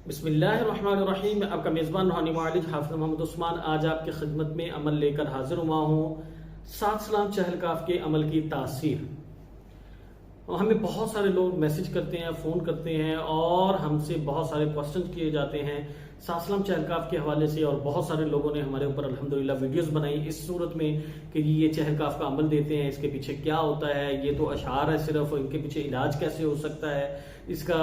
بسم اللہ الرحمن الرحیم. میں آپ کا میزبان روحانی معالج حافظ محمد عثمان آج آپ کی خدمت میں عمل لے کر حاضر ہوا ہوں. 7 سلام چہل کاف کے عمل کی تاثیر. ہمیں بہت سارے لوگ میسج کرتے ہیں، فون کرتے ہیں اور ہم سے بہت سارے کوسچن کیے جاتے ہیں 7 سلام چہل کاف کے حوالے سے، اور بہت سارے لوگوں نے ہمارے اوپر الحمدللہ ویڈیوز بنائی اس صورت میں کہ یہ چہل کاف کا عمل دیتے ہیں، اس کے پیچھے کیا ہوتا ہے، یہ تو اشعار ہے صرف، ان کے پیچھے علاج کیسے ہو سکتا ہے، اس کا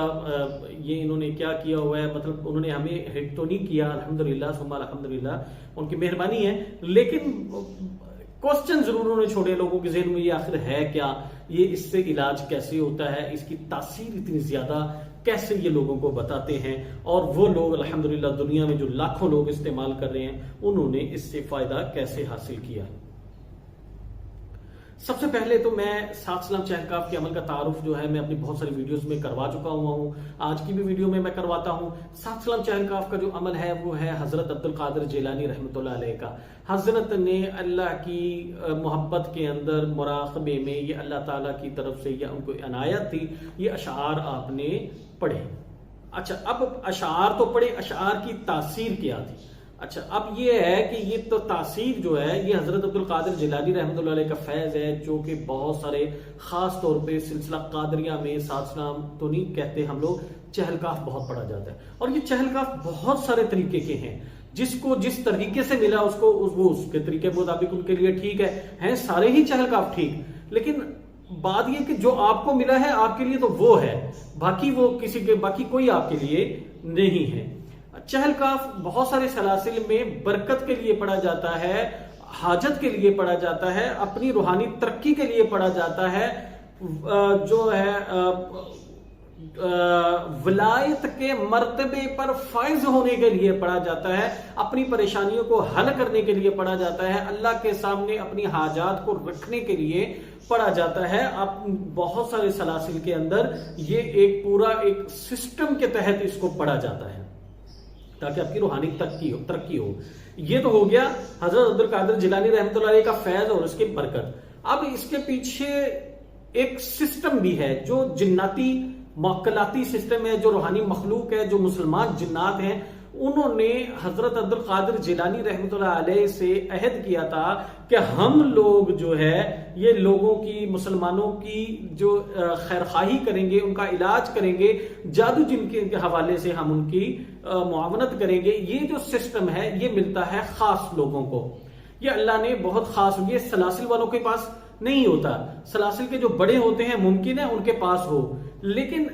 یہ انہوں نے کیا کیا ہوا ہے. مطلب انہوں نے ہمیں ہٹ تو نہیں کیا، الحمدللہ ثم الحمدللہ، ان کی مہربانی ہے، لیکن کوسچن ضرور انہوں نے چھوڑے لوگوں کے ذہن میں. یہ آخر ہے کیا، یہ اس سے علاج کیسے ہوتا ہے، اس کی تاثیر اتنی زیادہ کیسے یہ لوگوں کو بتاتے ہیں، اور وہ لوگ الحمدللہ دنیا میں جو لاکھوں لوگ استعمال کر رہے ہیں انہوں نے اس سے فائدہ کیسے حاصل کیا. سب سے پہلے تو میں 7 سلام چہل کاف کے عمل کا تعارف جو ہے میں اپنی بہت ساری ویڈیوز میں کروا چکا ہوا ہوں، آج کی بھی ویڈیو میں کرواتا ہوں. 7 سلام چہل کاف کا جو عمل ہے وہ ہے حضرت عبد القادر جیلانی رحمۃ اللہ علیہ کا. حضرت نے اللہ کی محبت کے اندر مراقبے میں یہ اللہ تعالیٰ کی طرف سے یہ ان کو عنایت تھی، یہ اشعار آپ نے پڑھے. اچھا، اب اشعار تو پڑھے، اشعار کی تاثیر کیا تھی. اچھا، اب یہ ہے کہ یہ تو تاثیر جو ہے یہ حضرت عبد القادر جیلانی رحمۃ اللہ علیہ کا فیض ہے، جو کہ بہت سارے خاص طور پہ سلسلہ قادریہ میں 7 سلام تو نہیں کہتے ہم لوگ، چہل کاف بہت پڑھا جاتا ہے. اور یہ چہل کاف بہت سارے طریقے کے ہیں، جس کو جس طریقے سے ملا اس کے طریقے کے مطابق ان کے لیے ٹھیک ہے سارے ہی چہل کاف ٹھیک، لیکن بات یہ کہ جو آپ کو ملا ہے آپ کے لیے تو وہ ہے، باقی کوئی آپ کے لیے نہیں ہے. چہل کاف بہت سارے سلاسل میں برکت کے لیے پڑھا جاتا ہے، حاجت کے لیے پڑھا جاتا ہے، اپنی روحانی ترقی کے لیے پڑھا جاتا ہے، جو ہے ولایت کے مرتبے پر فائز ہونے کے لیے پڑھا جاتا ہے، اپنی پریشانیوں کو حل کرنے کے لیے پڑھا جاتا ہے، اللہ کے سامنے اپنی حاجات کو رکھنے کے لیے پڑھا جاتا ہے. اب بہت سارے سلاسل کے اندر یہ ایک پورا ایک سسٹم کے تحت اس کو پڑھا جاتا ہے تاکہ آپ کی روحانی ترقی ہو. یہ تو ہو گیا حضرت عبد القادر جیلانی رحمۃ اللہ علیہ کا فیض اور اس کی برکت. اب اس کے پیچھے ایک سسٹم بھی ہے جو جناتی موکلاتی سسٹم ہے، جو روحانی مخلوق ہے، جو مسلمان جنات ہیں، انہوں نے حضرت عبد القادر جیلانی رحمۃ اللہ علیہ سے عہد کیا تھا کہ ہم لوگ جو ہے یہ لوگوں کی، مسلمانوں کی جو خیرخواہی کریں گے، ان کا علاج کریں گے، جادو جن کے حوالے سے ہم ان کی معاونت کریں گے. یہ جو سسٹم ہے یہ ملتا ہے خاص لوگوں کو، یہ اللہ نے بہت خاص، یہ سلاسل والوں کے پاس نہیں ہوتا. سلاسل کے جو بڑے ہوتے ہیں ممکن ہے ان کے پاس ہو، لیکن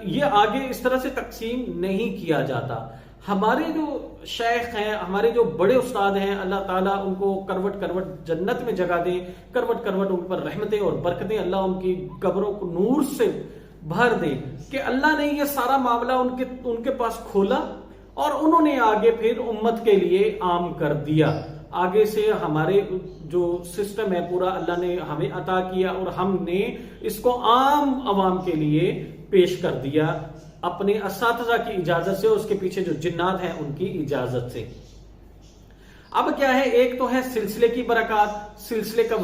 یہ آگے اس طرح سے تقسیم نہیں کیا جاتا. ہمارے جو شیخ ہیں، ہمارے جو بڑے استاد ہیں، اللہ تعالیٰ ان کو کروٹ کروٹ جنت میں جگہ دے، کروٹ کروٹ ان پر رحمتیں اور برکتیں، اللہ ان کی قبروں کو نور سے بھر دے، کہ اللہ نے یہ سارا معاملہ ان کے پاس کھولا اور انہوں نے آگے پھر امت کے لیے عام کر دیا. آگے سے ہمارے جو سسٹم ہے پورا اللہ نے ہمیں عطا کیا اور ہم نے اس کو عام عوام کے لیے پیش کر دیا اپنے اساتذہ کی اجازت سے، اس کے پیچھے جو جنات ہیں ان کی اجازت سے. اب کیا ہے، ایک تو ہے سلسلے کی برکات، سلسلے کا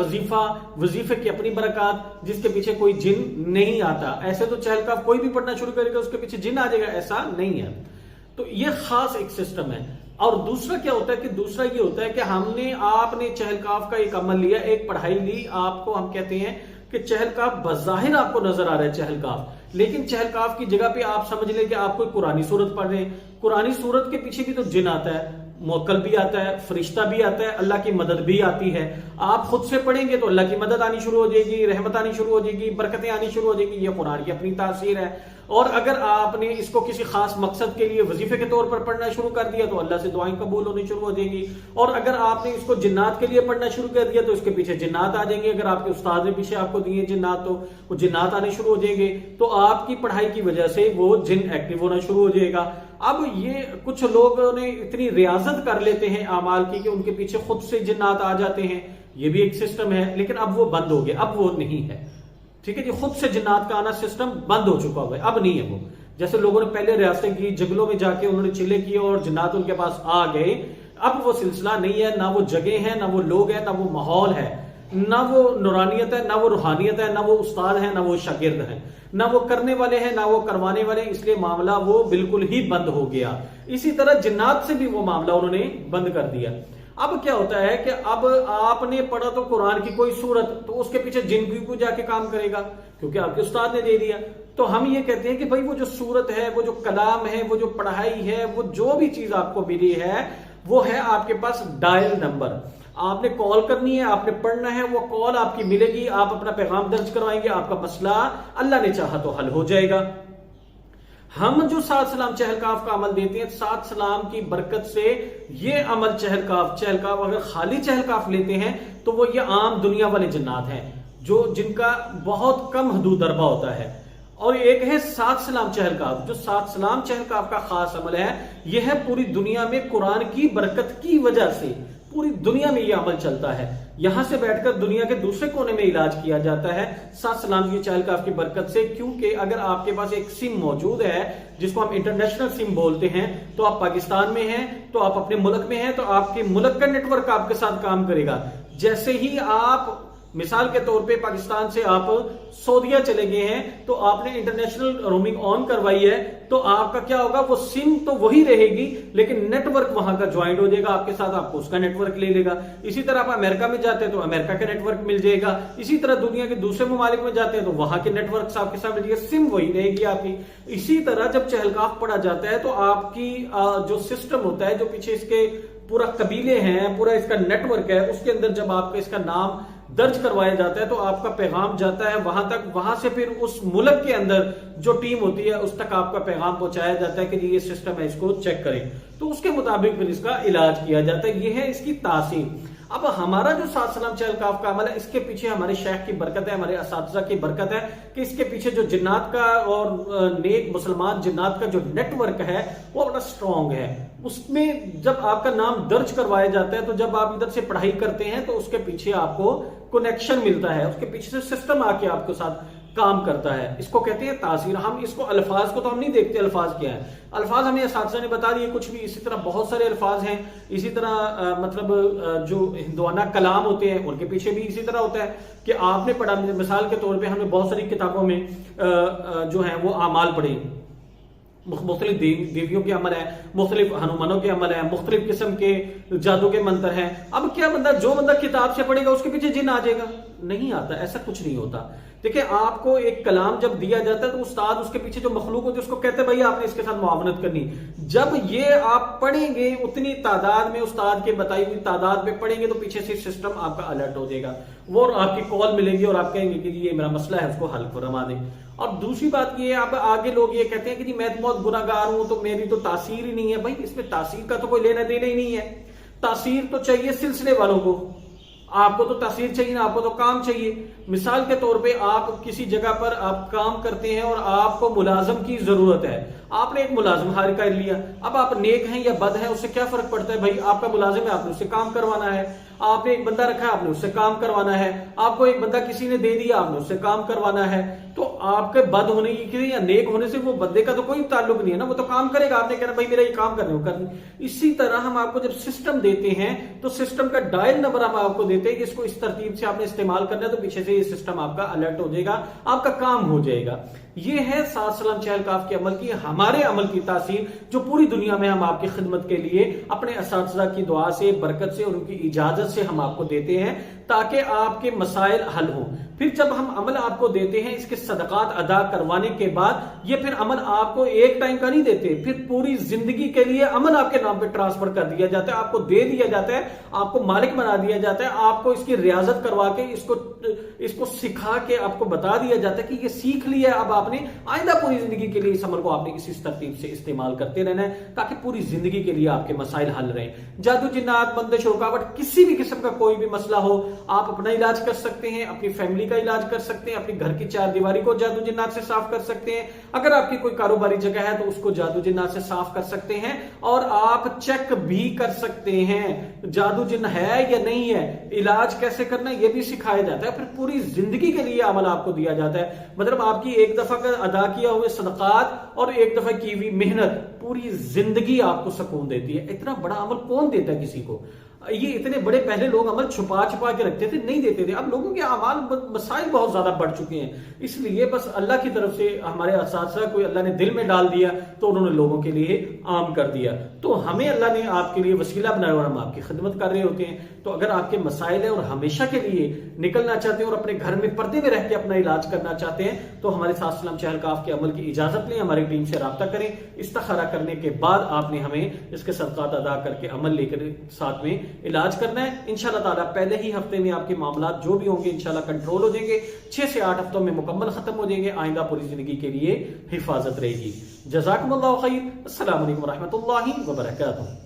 وظیفے کی اپنی برکات، جس کے پیچھے کوئی جن نہیں آتا. ایسے تو چہل کاف کوئی بھی پڑھنا شروع کرے گا اس کے پیچھے جن آ جائے گا، ایسا نہیں ہے. تو یہ خاص ایک سسٹم ہے. اور دوسرا کیا ہوتا ہے کہ دوسرا یہ ہوتا ہے کہ آپ نے چہل کاف کا ایک عمل لیا، ایک پڑھائی لی، آپ کو ہم کہتے ہیں کہ چہل کاف بظاہر آپ کو نظر آ رہا ہے چہل کاف، لیکن چہل کاف کی جگہ پہ آپ سمجھ لیں کہ آپ کوئی قرآنی سورت پڑھ رہے ہیں. قرآنی سورت کے پیچھے بھی تو جن آتا ہے، موکل بھی آتا ہے، فرشتہ بھی آتا ہے، اللہ کی مدد بھی آتی ہے. آپ خود سے پڑھیں گے تو اللہ کی مدد آنی شروع ہو جائے گی، رحمت آنی شروع ہو جائے گی، برکتیں آنی شروع ہو جائے گی. یہ قرآن کی اپنی تاثیر ہے. اور اگر آپ نے اس کو کسی خاص مقصد کے لیے وظیفے کے طور پر پڑھنا شروع کر دیا تو اللہ سے دعائیں قبول ہونی شروع ہو جائیں گی. اور اگر آپ نے اس کو جنات کے لیے پڑھنا شروع کر دیا تو اس کے پیچھے جنات آ جائیں گے. اگر آپ کے استاد نے پیچھے آپ کو دیے جنات تو وہ جنات آنے شروع ہو جائیں گے. تو آپ کی پڑھائی کی وجہ سے وہ جن ایکٹیو ہونا شروع ہو جائے گا. اب یہ کچھ لوگوں نے اتنی ریاضت کر لیتے ہیں اعمال کی کہ ان کے پیچھے خود سے جنات آ جاتے ہیں. یہ بھی ایک سسٹم ہے، لیکن اب وہ بند ہو گیا، اب وہ نہیں ہے. ٹھیک ہے جی، خود سے جنات کا آنا سسٹم بند ہو چکا ہوا ہے، اب نہیں ہے وہ. جیسے لوگوں نے پہلے ریاستیں کی، جنگلوں میں جا کے انہوں نے چلے کیے اور جنات ان کے پاس آ گئے، اب وہ سلسلہ نہیں ہے، نہ وہ جگہ ہے، نہ وہ لوگ ہیں، نہ وہ ماحول ہے. نہ وہ نورانیت ہے، نہ وہ روحانیت ہے، نہ وہ استاد ہے، نہ وہ شاگرد ہے، نہ وہ کرنے والے ہیں، نہ وہ کروانے والے ہیں، اس لیے معاملہ وہ بالکل ہی بند ہو گیا۔ اسی طرح جنات سے بھی وہ معاملہ انہوں نے بند کر دیا۔ اب کیا ہوتا ہے کہ اب آپ نے پڑھا تو قرآن کی کوئی سورت، تو اس کے پیچھے جن کو جا کے کام کرے گا، کیونکہ آپ کے استاد نے دے دیا۔ تو ہم یہ کہتے ہیں کہ بھائی وہ جو سورت ہے، وہ جو کلام ہے، وہ جو پڑھائی ہے، وہ جو بھی چیز آپ کو ملی ہے، وہ ہے آپ کے پاس ڈائل نمبر۔ آپ نے کال کرنی ہے، آپ نے پڑھنا ہے، وہ کال آپ کی ملے گی، آپ اپنا پیغام درج کروائیں گے، آپ کا مسئلہ اللہ نے چاہا تو حل ہو جائے گا۔ ہم جو 7 سلام چہلکاف کا عمل دیتے ہیں، 7 سلام کی برکت سے یہ عمل چہلکاف اگر خالی چہلکاف لیتے ہیں تو وہ یہ عام دنیا والے جنات ہیں جن کا بہت کم حدود ضربہ ہوتا ہے۔ اور ایک ہے 7 سلام چہلکاف، جو 7 سلام چہلکاف کا خاص عمل ہے، یہ ہے پوری دنیا میں قرآن کی برکت کی وجہ سے پوری دنیا میں یہ عمل چلتا ہے۔ یہاں سے بیٹھ کر دنیا کے دوسرے کونے میں علاج کیا جاتا ہے 7 سلام کی چہلکاف کی برکت سے، کیونکہ اگر آپ کے پاس ایک سم موجود ہے جس کو ہم انٹرنیشنل سم بولتے ہیں، تو آپ پاکستان میں ہیں، تو آپ اپنے ملک میں ہیں، تو آپ کے ملک کا نیٹ ورک آپ کے ساتھ کام کرے گا۔ جیسے ہی آپ مثال کے طور پہ پاکستان سے آپ سعودیہ چلے گئے ہیں، تو آپ نے انٹرنیشنل رومنگ آن کروائی ہے، تو آپ کا کیا ہوگا، وہ سم تو وہی رہے گی لیکن نیٹ ورک وہاں کا جوائنٹ ہو جائے گا آپ کے ساتھ، آپ کو اس کا نیٹ ورک لے لے گا۔ اسی طرح آپ امریکہ میں جاتے ہیں تو امریکہ کا نیٹ ورک مل جائے گا، اسی طرح دنیا کے دوسرے ممالک میں جاتے ہیں تو وہاں کے نیٹ ورک آپ کے ساتھ مل جائے گا، سم وہی رہے گی آپ کی۔ اسی طرح جب چہلکاف پڑھا جاتا ہے تو آپ کی جو سسٹم ہوتا ہے، جو پیچھے اس کے پورا قبیلے ہیں، پورا اس کا نیٹ ورک ہے، اس کے اندر جب آپ کا اس کا نام درج کروایا جاتا ہے تو آپ کا پیغام جاتا ہے وہاں تک، وہاں سے پھر اس ملک کے اندر جو ٹیم ہوتی ہے اس تک آپ کا پیغام پہنچایا جاتا ہے کہ یہ سسٹم ہے، اس کو چیک کریں، تو اس کے مطابق پھر اس کا علاج کیا جاتا ہے۔ یہ ہے اس کی تاثیر۔ اب ہمارا جو 7 سلام چہلکاف کا عمل ہے، اس کے پیچھے ہمارے شیخ کی برکت ہے، ہمارے اساتذہ کی برکت ہے کہ اس کے پیچھے جو جنات کا اور نیک مسلمان جنات کا جو نیٹ ورک ہے وہ بڑا سٹرونگ ہے۔ اس میں جب آپ کا نام درج کروایا جاتا ہے تو جب آپ ادھر سے پڑھائی کرتے ہیں تو اس کے پیچھے آپ کو کنیکشن ملتا ہے، اس کے پیچھے سے سسٹم آ کے آپ کے ساتھ کام کرتا ہے۔ اس کو کہتے ہیں تاثیر۔ ہم اس کو الفاظ کو تو ہم نہیں دیکھتے الفاظ کیا ہے، الفاظ ہمیں اساتذہ نے بتا دیے کچھ بھی، اسی طرح بہت سارے الفاظ ہیں، اسی طرح مطلب جو ہندوانہ کلام ہوتے ہیں ان کے پیچھے بھی اسی طرح ہوتا ہے کہ آپ نے پڑھا، مثال کے طور پہ ہم نے بہت ساری کتابوں میں جو ہیں وہ اعمال پڑھے، مختلف دیویوں کے عمل ہے، مختلف ہنومانوں کے عمل ہے، مختلف قسم کے جادو کے منتر ہیں۔ اب کیا جو بندہ کتاب سے پڑھے گا اس کے پیچھے جن آ جائے گا؟ نہیں آتا، ایسا کچھ نہیں ہوتا۔ دیکھیں آپ کو ایک کلام جب دیا جاتا ہے تو استاد اس کے پیچھے جو مخلوق ہوتی ہے اس کو کہتے ہیں بھائی آپ نے اس کے ساتھ معاونت کرنی۔ جب یہ آپ پڑھیں گے اتنی تعداد میں، استاد کے بتائی ہوئی تعداد میں پڑھیں گے تو پیچھے سے سسٹم آپ کا الرٹ ہو جائے گا، وہ آپ کی کال ملے گی اور آپ کہیں گے کہ یہ میرا مسئلہ ہے، اس کو حل فرما دیں۔ اور دوسری بات یہ ہے، اب آگے لوگ یہ کہتے ہیں کہ جی میں تو بہت گناہ گار ہوں تو میری تو تاثیر ہی نہیں ہے۔ بھائی اس میں تاثیر کا تو کوئی لینا دینا ہی نہیں ہے، تاثیر تو چاہیے سلسلے والوں کو، آپ کو تو تاثیر چاہیے نا، آپ کو تو کام چاہیے۔ مثال کے طور پہ آپ کسی جگہ پر آپ کام کرتے ہیں اور آپ کو ملازم کی ضرورت ہے، آپ نے ایک ملازم ہائر کر لیا، اب آپ نیک ہیں یا بد ہیں اس سے کیا فرق پڑتا ہے؟ بھائی آپ کا ملازم ہے، آپ نے اس سے کام کروانا ہے، آپ نے ایک بندہ رکھا ہے، آپ نے اس سے کام کروانا ہے، آپ کو ایک بندہ کسی نے دے دیا، آپ نے اس سے کام کروانا ہے، تو آپ کے بد ہونے کی یا نیک ہونے سے وہ بندے کا تو کوئی تعلق نہیں ہے نا، وہ تو کام کرے گا، آپ نے کہنا بھائی میرا یہ کام کرنے کو کرنا۔ اسی طرح ہم آپ کو جب سسٹم دیتے ہیں تو سسٹم کا ڈائل نمبر ہم آپ کو دیتے ہیں کہ اس کو اس ترتیب سے آپ نے استعمال کرنا ہے تو پیچھے سے یہ سسٹم آپ کا الرٹ ہو جائے گا، آپ کا کام ہو جائے گا۔ یہ ہے 7 سلام چہلکاف کے عمل کی، ہمارے عمل کی تاثیر جو پوری دنیا میں ہم آپ کی خدمت کے لیے اپنے اساتذہ کی دعا سے، برکت سے اور ان کی اجازت سے ہم آپ کو دیتے ہیں تاکہ آپ کے مسائل حل ہوں۔ پھر جب ہم عمل آپ کو دیتے ہیں اس کے صدقات ادا کروانے کے بعد، یہ پھر عمل آپ کو ایک ٹائم کا نہیں دیتے، پھر پوری زندگی کے لیے عمل آپ کے نام پہ ٹرانسفر کر دیا جاتا ہے، آپ کو دے دیا جاتا ہے، آپ کو مالک بنا دیا جاتا ہے، آپ کو اس کی ریاضت کروا کے اس کو سکھا کے آپ کو بتا دیا جاتا ہے کہ یہ سیکھ لیا ہے، اب آپ نے آئندہ پوری زندگی کے لیے اس عمل کو آپ نے اسی ترتیب سے استعمال کرتے رہنا ہے تاکہ پوری زندگی کے لیے آپ کے مسائل حل رہیں۔ جادو جنات، بندش، رکاوٹ، کسی بھی قسم کا کوئی بھی مسئلہ ہو، آپ اپنا علاج کر سکتے ہیں، اپنی فیملی کا علاج کر سکتے ہیں، اپنی گھر کی 4 دیواری کو جادو جنات سے صاف کر سکتے ہیں، اگر آپ کی کوئی کاروباری جگہ ہے تو اس کو جادو جنات سے صاف کر سکتے ہیں، اور آپ چیک بھی کر سکتے ہیں جادو جن ہے یا نہیں ہے، علاج کیسے کرنا ہے یہ بھی سکھایا جاتا ہے۔ پھر پوری زندگی کے لیے عمل آپ کو دیا جاتا ہے، مطلب آپ کی ایک دفعہ کا ادا کیا ہوئے صدقات اور ایک دفعہ کی ہوئی محنت پوری زندگی آپ کو سکون دیتی ہے۔ اتنا بڑا عمل کون دیتا ہے کسی کو؟ یہ اتنے بڑے پہلے لوگ عمل چھپا چھپا کے رکھتے تھے، نہیں دیتے تھے، اب لوگوں کے اعمال مسائل بہت زیادہ بڑھ چکے ہیں، اس لیے بس اللہ کی طرف سے ہمارے اساتذہ کو اللہ نے دل میں ڈال دیا تو انہوں نے لوگوں کے لیے عام کر دیا، تو ہمیں اللہ نے آپ کے لیے وسیلہ بنایا اور ہم آپ کی خدمت کر رہے ہوتے ہیں۔ تو اگر آپ کے مسائل ہیں اور ہمیشہ کے لیے نکلنا چاہتے ہیں اور اپنے گھر میں پردے میں رہ کے اپنا علاج کرنا چاہتے ہیں تو ہمارے ساتھ سلام چہل کاف کے عمل کی اجازت لیں، ہماری ٹیم سے رابطہ کریں، استخارہ کرنے کے بعد آپ نے ہمیں اس کے صدقات ادا کر کے عمل لے کر ساتھ میں علاج کرنا ہے۔ انشاءاللہ تعالیٰ پہلے ہی ہفتے میں آپ کے معاملات جو بھی ہوں گے انشاءاللہ کنٹرول ہو جائیں گے، 6 سے 8 ہفتوں میں مکمل ختم ہو جائیں گے، آئندہ پوری زندگی کے لیے حفاظت رہے گی۔ جزاکم اللہ خیر، السلام علیکم ورحمۃ اللہ وبرکاتہ۔